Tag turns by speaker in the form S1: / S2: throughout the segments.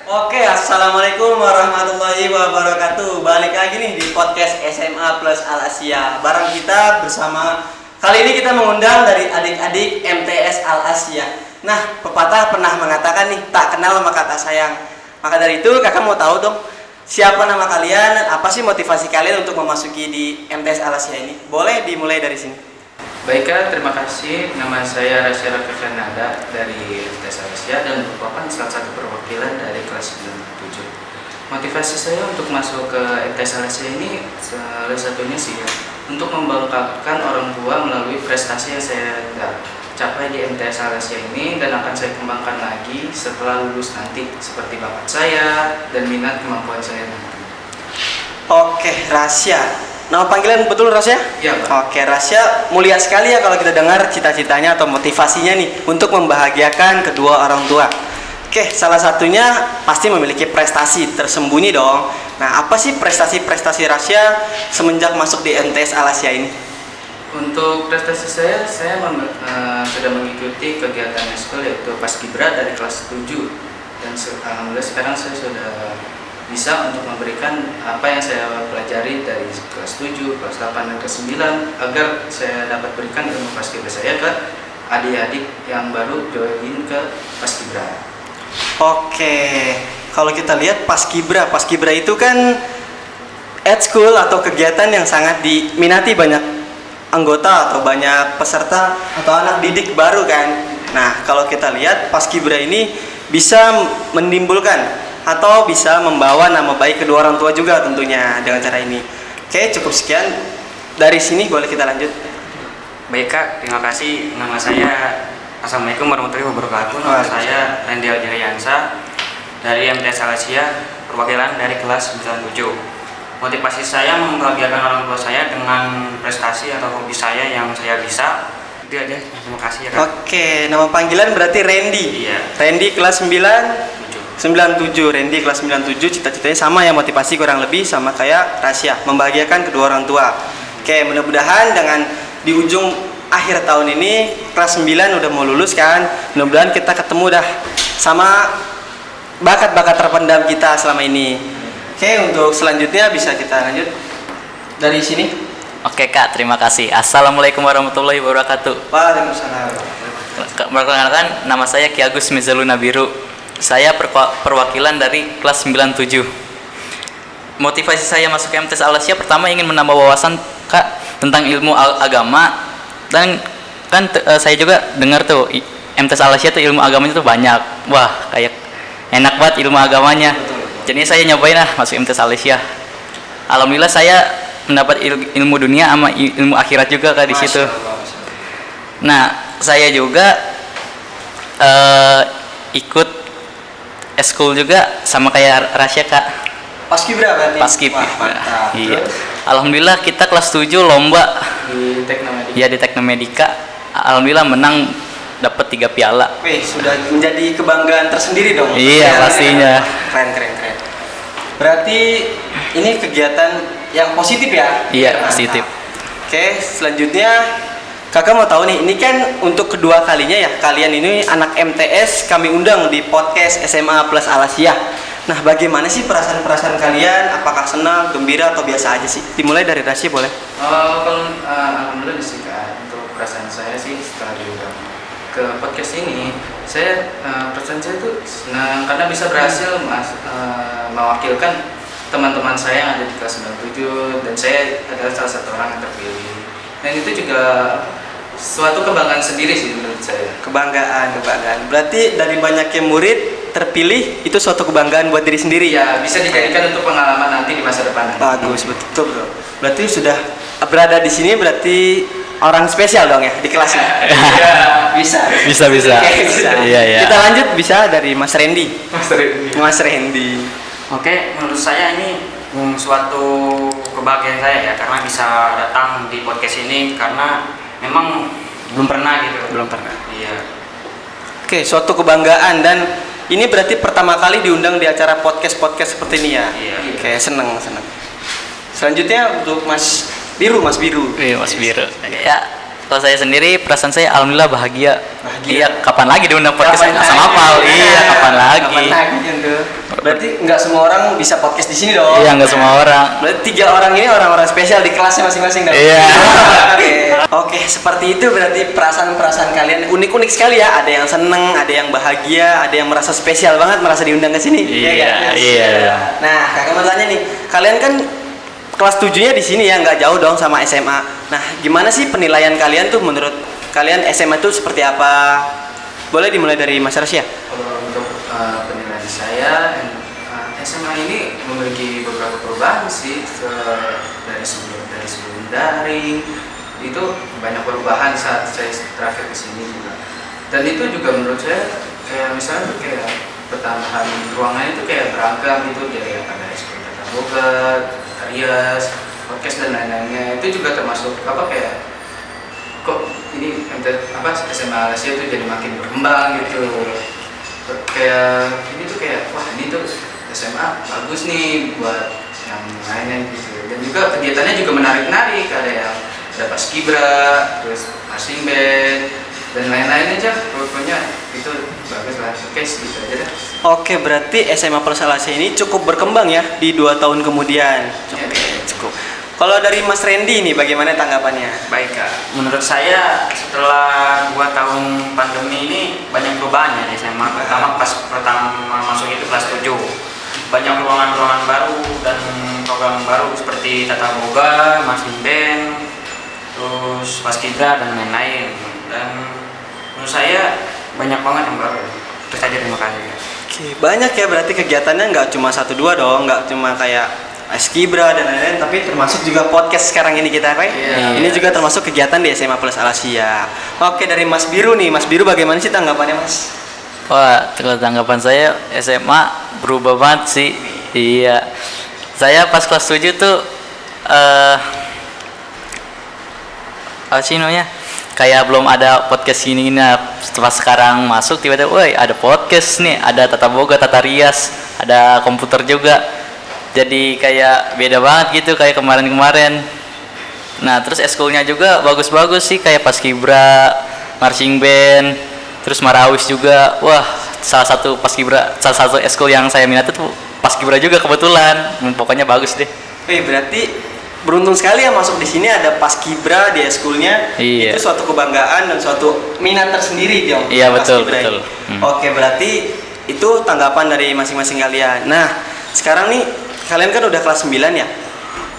S1: Assalamualaikum warahmatullahi wabarakatuh. Balik lagi nih di podcast SMA Plus Al Asia. Bareng kita bersama kali ini kita mengundang dari adik-adik MTS Al Asia. Nah, pepatah pernah mengatakan nih, tak kenal maka tak sayang. Maka dari itu kakak mau tahu dong, siapa nama kalian dan apa sih motivasi kalian untuk memasuki di MTS Al Asia ini? Boleh dimulai dari sini.
S2: Baik Kak, terima kasih. Nama saya Rasya Raffi Fernanda dari MTS Al Asia dan merupakan salah satu perwakilan dari kelas 97. Motivasi saya untuk masuk ke MTS Al Asia ini salah satunya sih ya, untuk membanggakan orang tua melalui prestasi yang saya capai di MTS Al Asia ini dan akan saya kembangkan lagi setelah lulus nanti seperti bakat saya dan minat kemampuan saya nanti.
S1: Oke, Rasya. Nama panggilan betul Rasya?
S2: Iya, Pak.
S1: Oke, Rasya mulia sekali ya kalau kita dengar cita-citanya atau motivasinya nih untuk membahagiakan kedua orang tua. Oke, salah satunya pasti memiliki prestasi tersembunyi dong. Nah, apa sih prestasi-prestasi Rasya semenjak masuk di MTS Al Asia ini?
S2: Untuk prestasi saya sudah mengikuti kegiatan eskul yaitu Paskibra dari kelas 7 dan alhamdulillah sekarang saya sudah bisa untuk memberikan apa yang saya pelajari dari kelas 7, kelas 8, dan kelas 9 agar saya dapat berikan ilmu Paskibra saya ke adik-adik yang baru join ke Paskibra.
S1: Oke, kalau kita lihat Paskibra itu kan school atau kegiatan yang sangat diminati banyak anggota atau banyak peserta atau anak didik baru kan. Nah, kalau kita lihat Paskibra ini bisa menimbulkan atau bisa membawa nama baik kedua orang tua juga tentunya dengan cara ini. Oke, cukup sekian. Dari sini boleh kita lanjut.
S3: Baik Kak, terima kasih. Nama saya Assalamualaikum warahmatullahi wabarakatuh. Nama saya Randy Aljariansa dari MTS Al Asia, perwakilan dari kelas 97. Motivasi saya membahagiakan orang tua saya dengan prestasi atau hobi saya yang saya bisa. Itu aja. Terima kasih ya Kak.
S1: Oke, nama panggilan berarti Randy.
S3: Iya.
S1: Randy kelas 97, Randy kelas 97, cita-citanya sama ya, motivasi kurang lebih sama kayak Rasya, membahagiakan kedua orang tua. Oke, mudah-mudahan dengan di ujung akhir tahun ini kelas 9 udah mau lulus kan, mudah-mudahan kita ketemu dah sama bakat-bakat terpendam kita selama ini. Oke, untuk selanjutnya bisa kita lanjut dari sini.
S4: Oke Kak, terima kasih. Assalamualaikum warahmatullahi wabarakatuh.
S1: Waalaikumsalam.
S4: Perkenalkan, nama saya Ki Agus Mizaluna Biru. Saya perwakilan dari kelas 97. Motivasi saya masuk ke MTS Al Asia pertama ingin menambah wawasan Kak tentang ilmu agama, dan kan saya juga dengar tuh MTS Al Asia tuh ilmu agamanya tuh banyak. Wah, kayak enak banget ilmu agamanya. Jadi saya nyobain masuk MTS Al Asia. Alhamdulillah saya mendapat ilmu dunia sama ilmu akhirat juga Kak di situ. Nah, saya juga ikut eskul juga sama kayak Rasya Kak.
S1: Paskibra berarti?
S4: Paskibra. Iya. Alhamdulillah kita kelas 7 lomba
S2: Di Teknomedika.
S4: ya di Teknomedika. Alhamdulillah menang, dapat 3 piala.
S1: Wih, sudah menjadi kebanggaan tersendiri dong.
S4: Iya, pastinya.
S1: Keren. Berarti ini kegiatan yang positif ya?
S4: Iya, positif.
S1: Oke, selanjutnya kakak mau tahu nih, ini kan untuk kedua kalinya ya kalian ini anak MTS kami undang di podcast SMA Plus Al Asia. Nah, bagaimana sih perasaan kalian? Apakah senang, gembira, atau biasa aja sih? Dimulai dari Rasya boleh?
S2: Kalau alhamdulillah sih Kak, untuk perasaan saya sih setelah diundang ke podcast ini, saya perasaan saya tuh senang karena bisa berhasil mewakilkan teman-teman saya yang ada di kelas 97 dan saya adalah salah satu orang yang terpilih. Dan itu juga suatu kebanggaan sendiri sih menurut saya.
S1: Kebanggaan. Berarti dari banyaknya murid terpilih itu suatu kebanggaan buat diri sendiri.
S2: Ya, bisa dijadikan untuk pengalaman nanti di masa depan.
S1: Bagus, betul bro. Berarti sudah berada di sini berarti orang spesial dong ya di kelasnya.
S2: Ya, bisa.
S4: Bisa.
S1: Oke, bisa.
S4: Iya.
S1: Kita lanjut bisa dari Mas Randy. Mas Randy.
S3: Oke, menurut saya ini suatu kebahagiaan saya ya karena bisa datang di podcast ini karena memang belum pernah gitu.
S1: Belum pernah.
S3: Iya.
S1: Oke, suatu kebanggaan dan ini berarti pertama kali diundang di acara podcast seperti ini ya.
S3: Iya.
S1: Oke, seneng. Selanjutnya untuk Mas Biru.
S4: Iya, Mas Biru. Ya, kalau saya sendiri perasaan saya alhamdulillah bahagia. Iya, kapan lagi diundang podcast
S1: Kapan
S4: sama
S1: lagi?
S4: Pal? Iya, kapan lagi?
S1: Kapan lagi gitu. Berarti nggak semua orang bisa podcast di sini dong.
S4: Iya, nggak semua orang.
S1: Berarti 3 orang ini orang-orang spesial di kelasnya masing-masing dong.
S4: Iya.
S1: Oke, seperti itu berarti perasaan-perasaan kalian unik-unik sekali ya. Ada yang seneng, ada yang bahagia, ada yang merasa spesial banget, merasa diundang ke sini.
S4: Iya,
S1: kan?
S4: iya.
S1: Nah, kakak mau tanya nih, kalian kan kelas 7-nya di sini ya, nggak jauh dong sama SMA. Nah, gimana sih penilaian kalian tuh menurut kalian SMA tuh seperti apa? Boleh dimulai dari Mas Rasya?
S2: Kalau untuk penilaian saya, SMA ini memiliki beberapa perubahan sih dari sebelum daring itu banyak perubahan saat saya terakhir ke sini juga. Dan itu juga menurut saya kayak misalnya tuh kayak pertambahan ruangannya itu kayak beragam gitu, jadi ada ekskul tata boga, tarias, podcast dan lain-lainnya. Itu juga termasuk apa kayak kok ini SMA Alasia itu jadi makin berkembang gitu. Kayak ini tuh kayak wah ini tuh SMA bagus nih buat yang lainnya gitu. Dan juga kegiatannya juga menarik-menarik, ada paskibra, terus marching band dan lain-lain aja. Pokoknya itu bagus lah. Oke, gitu aja deh.
S1: Oke, berarti SMA Plus Alasia ini cukup berkembang ya di 2 tahun kemudian. Cukup. Kalau dari Mas Randy nih, bagaimana tanggapannya?
S3: Baik Kak, menurut saya setelah 2 tahun pandemi ini banyak perubahan ya di SMA. Pertama masuk itu kelas 7, banyak ruangan-ruangan baru dan program baru seperti tata boga, marching band, terus paskibra dan lain-lain. Dan menurut saya banyak banget yang baru. Itu saja, terima kasih.
S1: Oke, banyak ya berarti kegiatannya nggak cuma 1-2 dong, nggak cuma kayak Askibra dan lain-lain, tapi termasuk juga podcast sekarang ini kita Pak.
S2: Iya.
S1: Ini juga termasuk kegiatan di SMA Plus Alasia. Oke, dari Mas Biru nih, Mas Biru bagaimana sih tanggapannya Mas?
S4: Wah, kalau tanggapan saya SMA berubah banget sih. Iya. Saya pas kelas 7 tuh apa sih namanya? Kayak belum ada podcast gini. Nah, setelah sekarang masuk tiba-tiba, woi ada podcast nih, ada tata boga, tata rias, ada komputer juga. Jadi kayak beda banget gitu kayak kemarin-kemarin. Nah, terus eskulnya juga bagus-bagus sih kayak paskibra, marching band, terus marawis juga. Wah, salah satu eskul yang saya minat itu paskibra juga kebetulan. Pokoknya bagus deh.
S1: Berarti beruntung sekali ya masuk di sini ada paskibra di eskulnya.
S4: Iya.
S1: Itu suatu kebanggaan dan suatu minat tersendiri Jong.
S4: Iya, betul,
S1: Paskibra
S4: betul.
S1: ini. Oke, berarti itu tanggapan dari masing-masing kalian. Nah, sekarang nih kalian kan udah kelas 9 ya.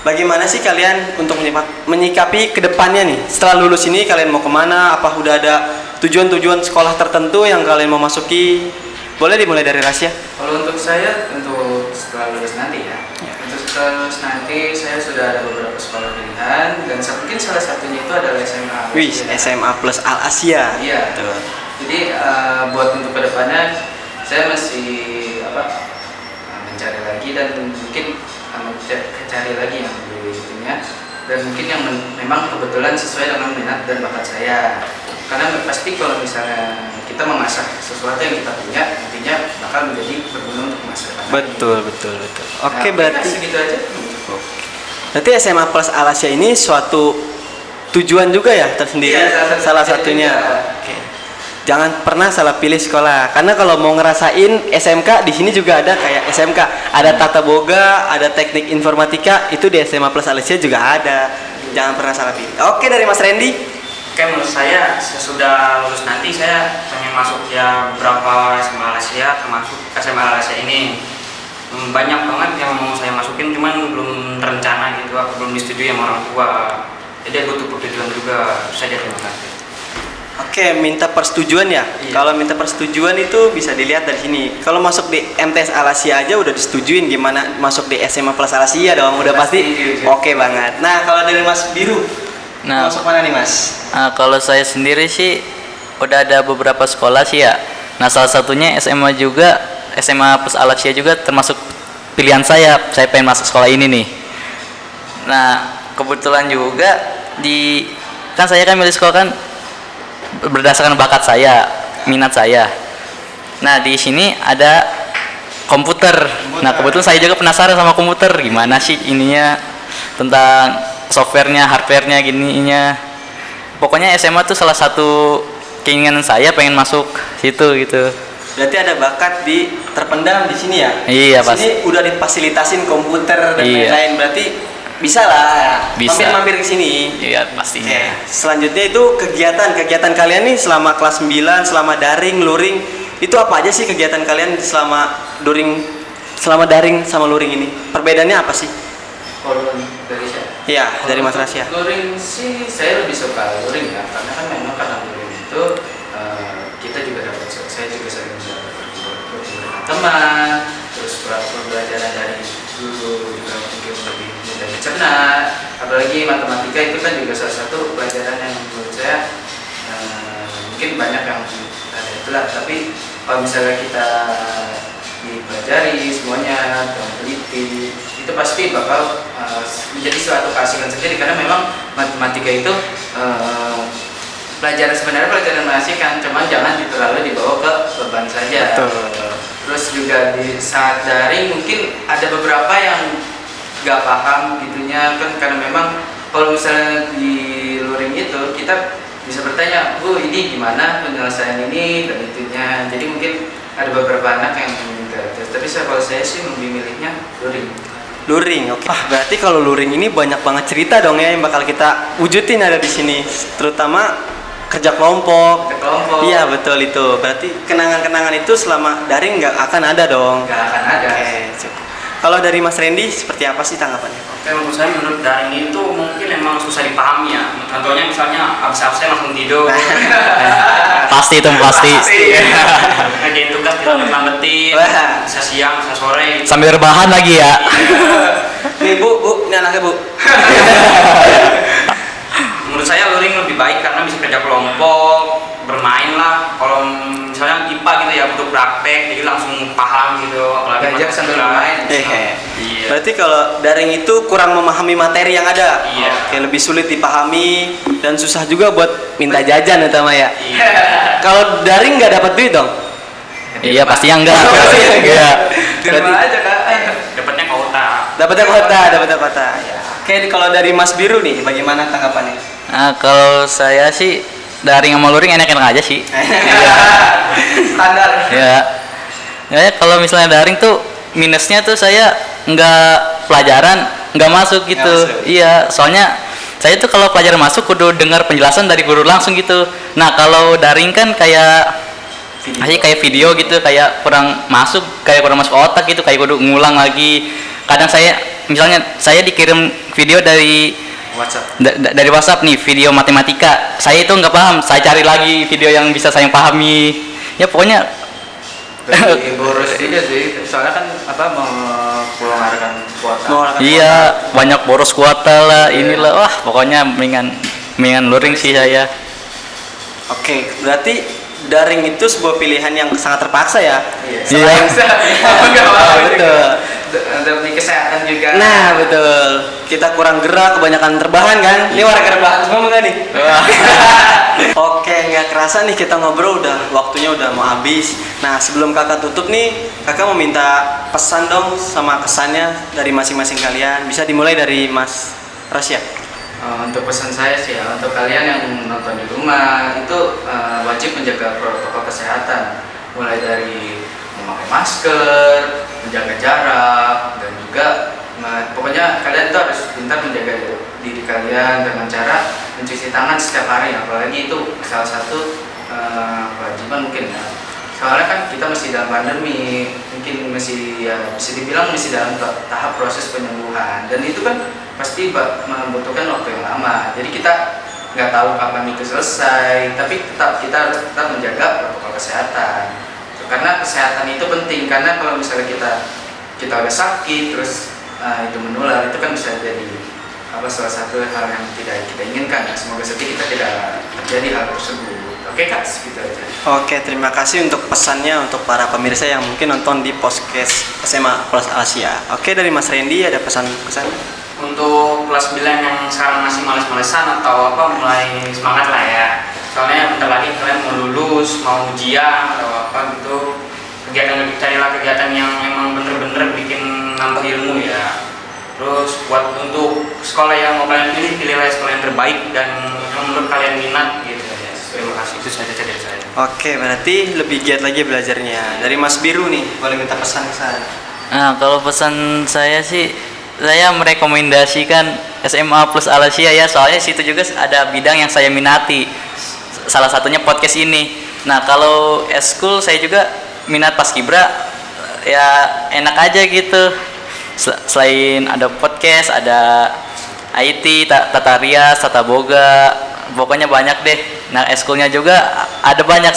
S1: Bagaimana sih kalian untuk menyikapi kedepannya nih? Setelah lulus ini kalian mau kemana? Apa udah ada tujuan-tujuan sekolah tertentu yang kalian mau masuki? Boleh dimulai dari Rasya?
S2: Kalau untuk saya, untuk setelah lulus nanti ya. Untuk setelah lulus nanti saya sudah ada beberapa sekolah pilihan dan mungkin salah satunya itu adalah SMA.
S1: Wih, SMA Plus Al Asia.
S2: Iya.
S1: Tuh.
S2: Jadi buat untuk kedepannya saya masih mencari lagi dan mungkin mencari lagi yang lebih intinya dan mungkin yang memang kebetulan sesuai dengan minat dan bakat saya. Karena pasti kalau misalnya kita mengasah sesuatu yang kita punya, nantinya bakal menjadi berguna untuk masa depan.
S1: Betul. Oke, berarti
S2: segitu aja.
S1: berarti SMA Plus Al Asia ini suatu tujuan juga ya tersendiri.
S2: Iya,
S1: salah satunya. Oke. Jangan pernah salah pilih sekolah. Karena kalau mau ngerasain SMK di sini juga ada kayak SMK, ada tata boga, ada teknik informatika, itu di SMA Plus Al Asia juga ada. Jangan pernah salah pilih. Oke, dari Mas Randy.
S3: Oke, menurut saya sesudah lulus nanti saya pengen masuk ya beberapa SMA Alasia, termasuk SMA Alasia ini. Banyak banget yang mau saya masukin, cuman belum terencana gitu, aku belum disetujui sama orang tua. Jadi butuh persetujuan juga. Saja, terima kasih.
S1: Oke, minta persetujuan ya.
S3: Iya.
S1: Kalau minta persetujuan itu bisa dilihat dari sini. Kalau masuk di MTS Al Asia aja udah disetujuin, gimana masuk di SMA Plus Al Asia dong? Udah pasti. Oke banget. Nah, kalau dari Mas Biru,
S4: Nah,
S1: masuk mana nih Mas?
S4: kalau saya sendiri sih udah ada beberapa sekolah sih ya. Nah, salah satunya SMA juga, SMA Plus Al Asia juga termasuk pilihan saya. Saya pengen masuk sekolah ini nih. Nah, kebetulan juga kan saya kan milih sekolah kan berdasarkan bakat saya, minat saya. Nah, di sini ada komputer. Nah, kebetulan saya juga penasaran sama komputer, gimana sih ininya, tentang softwarenya, hardwarenya, gininya. Pokoknya SMA tuh salah satu keinginan saya pengen masuk situ gitu.
S1: Berarti ada bakat terpendam di sini ya?
S4: Iya,
S1: Di sini udah difasilitasin komputer dan
S4: Iya.
S1: lain-lain. Berarti bisa lah ya.
S4: Bisa.
S1: Mampir-mampir ke sini.
S4: Iya, pastinya.
S1: Oke. Selanjutnya itu kegiatan kalian nih selama kelas 9, selama daring, luring. Itu apa aja sih kegiatan kalian selama daring sama luring ini? Perbedaannya apa sih?
S2: Kalau dari saya,
S1: Iya, dari Mas Rasya.
S2: luring sih saya lebih suka luring ya, karena kan memang karena luring itu kita juga dapat, saya juga sering dapat berkumpul dengan teman, terus pembelajaran dari guru juga mungkin lebih mudah dicerna, apalagi matematika itu kan juga salah satu pelajaran yang menurut saya mungkin banyak yang ada itulah, tapi kalau misalnya kita dipelajari semuanya dan teliti, itu pasti bakal menjadi suatu keasikan sendiri, karena memang matematika itu sebenarnya pelajaran mengasihkan, cuman jangan terlalu dibawa ke beban saja.
S1: Betul.
S2: Terus juga di saat daring mungkin ada beberapa yang nggak paham gitunya kan, karena memang kalau misalnya di luring itu kita bisa bertanya, Bu ini gimana penyelesaian ini dan itunya, jadi mungkin ada beberapa anak yang enggak, tapi kalau saya sih lebih milihnya luring.
S1: Luring, oke. Berarti kalau luring ini banyak banget cerita dong ya yang bakal kita wujudin ada di sini, terutama kerja kelompok.
S2: Kerja kelompok.
S1: Iya betul itu. Berarti kenangan-kenangan itu selama daring nggak akan ada dong.
S2: Nggak akan ada.
S1: Oke, cukup. Kalau dari Mas Randy seperti apa sih tanggapannya?
S3: Oke, menurut daring itu mungkin emang susah dipahami ya. Contohnya misalnya absen langsung tidur.
S4: Pasti itu pasti.
S3: Ngerjain tugas dilambat-lambatin,
S1: Wah.
S3: bisa siang, bisa sore.
S4: Sambil rebahan lagi ya.
S1: Nih Bu, ini anaknya Bu.
S3: Menurut saya luring lebih baik karena bisa kerja kelompok, bermain lah. Kalau misalnya IPA gitu ya butuh praktek, jadi langsung paham gitu. Apalagi
S2: Belajar sambil
S3: matematika.
S2: bermain.
S3: Iya.
S1: Berarti kalau daring itu kurang memahami materi yang ada.
S3: Iya.
S1: Oke, lebih sulit dipahami dan susah juga buat minta jajan utama ya.
S3: Iya.
S1: Kalau daring nggak dapat duit dong?
S4: Iya, pastinya enggak. Iya.
S2: Di rumah aja Kak.
S3: Dapatnya kuota.
S1: Dapatnya kota. Ya. Oke, kalau dari Mas Biru nih, bagaimana tanggapannya?
S4: Nah, kalau saya sih daring sama luring enak-enak aja sih.
S2: Standar.
S4: Ya. Ya, kalau misalnya daring tuh minusnya tuh saya nggak pelajaran nggak masuk gitu.
S1: Nggak masuk.
S4: Iya, soalnya saya tuh kalau pelajaran masuk kudu dengar penjelasan dari guru langsung gitu. Nah, kalau daring kan kayak video gitu, kayak kurang masuk otak gitu, kayak kudu ngulang lagi. Kadang misalnya saya dikirim video dari
S2: WhatsApp.
S4: dari WhatsApp nih, video matematika, saya itu nggak paham, saya cari lagi video yang bisa saya pahami. Ya pokoknya
S2: Berarti boros juga sih, soalnya kan mengeluarkan kuota.
S4: iya, banyak boros kuota lah, inilah, wah pokoknya mendingan luring sih saya.
S1: Oke, berarti daring itu sebuah pilihan yang sangat terpaksa ya.
S4: Iya.
S1: Betul.
S2: Demi kesehatan juga.
S1: Nah, betul. Kita kurang gerak, kebanyakan terbahan kan? Ini warga rebahan semua enggak nih? Oke, nggak kerasa nih kita ngobrol waktunya udah mau habis. Nah, sebelum kakak tutup nih, kakak mau minta pesan dong sama kesannya dari masing-masing kalian. Bisa dimulai dari Mas Rasya.
S2: Untuk pesan saya sih ya, untuk kalian yang nonton di rumah itu wajib menjaga protokol kesehatan, mulai dari memakai masker, menjaga jarak, dan juga pokoknya kalian tuh harus pintar menjaga diri kalian dengan cara mencuci tangan setiap hari, apalagi itu salah satu kewajiban mungkin ya. Soalnya kan kita masih dalam pandemi, mungkin masih ya bisa dibilang masih dalam tahap proses penyembuhan, dan itu kan pasti membutuhkan waktu yang lama. Jadi kita nggak tahu kapan itu selesai, tapi kita harus tetap menjaga protokol kesehatan. Karena kesehatan itu penting, karena kalau misalnya kita udah sakit terus itu menular, itu kan bisa jadi salah satu hal yang tidak kita inginkan. Ya, semoga saja kita tidak terjadi hal tersebut. Oke Kak, segitu aja.
S1: Oke, terima kasih untuk pesannya untuk para pemirsa yang mungkin nonton di podcast SMA Plus Asia. Oke, dari Mas Randy ada pesan-pesan?
S3: Untuk kelas 9 yang sekarang masih males-malesan atau mulai semangat lah ya. Soalnya bentar lagi kalian mau lulus, mau ujian atau gitu. Carilah kegiatan yang memang bener-bener bikin nambah ilmu ya. Terus buat untuk sekolah yang mau kalian pilihlah sekolah yang terbaik dan yang menurut kalian minat gitu ya. Terima kasih, itu saja dari saya.
S1: Oke, berarti lebih giat lagi belajarnya. Dari Mas Biru nih, boleh minta pesan ke saya.
S4: Nah, kalau pesan saya sih, saya merekomendasikan SMA plus Alasia ya, soalnya situ juga ada bidang yang saya minati. Salah satunya podcast ini. Nah, kalau eskul saya juga minat paskibra, ya enak aja gitu. Selain ada podcast, ada IT, tata rias, tata boga, pokoknya banyak deh. Nah, eskulnya juga ada banyak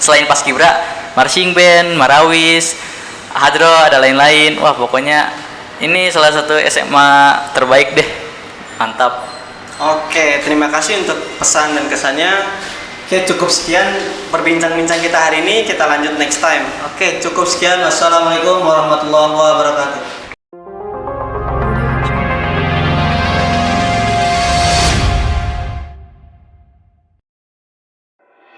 S4: selain paskibra, marching band, marawis, hadro, ada lain-lain. Wah, pokoknya ini salah satu SMA terbaik deh. Mantap.
S1: Oke, terima kasih untuk pesan dan kesannya. Oke, cukup sekian perbincang-bincang kita hari ini. Kita lanjut next time. Oke, cukup sekian. Wassalamualaikum warahmatullahi wabarakatuh.